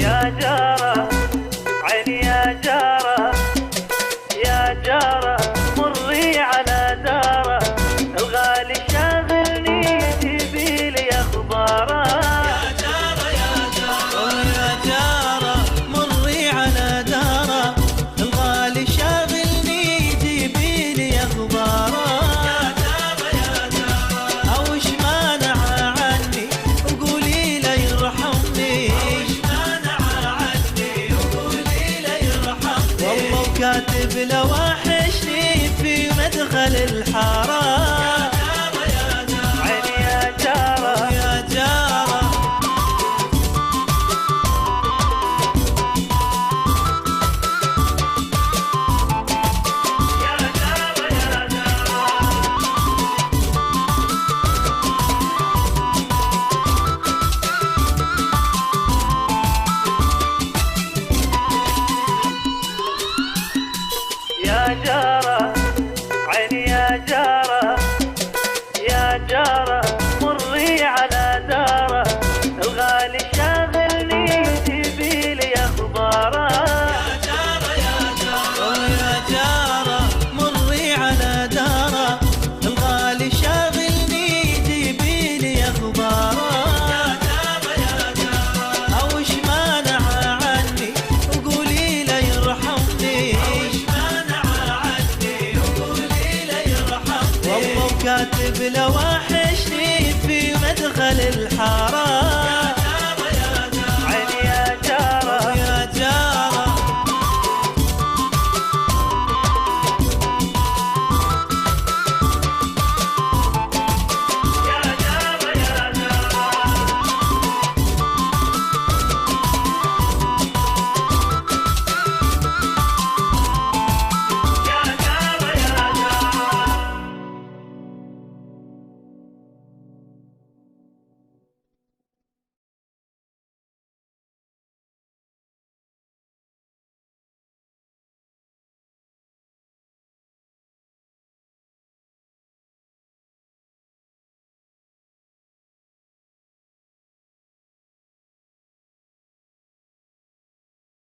يا جارة عيني يا جارة يا جارة مري على دارة الغالي شاغلني جيبيلي اخباره يا جارة يا جارة يا جارة مري على دارة الغالي شاغلني جيبيلي اخباره يا جارة يا جارة اوش مانع عني وقولي له يرحمني اوش مانع عني وقولي له يرحمني والله وكاتب له وحشني في مدخل الحارة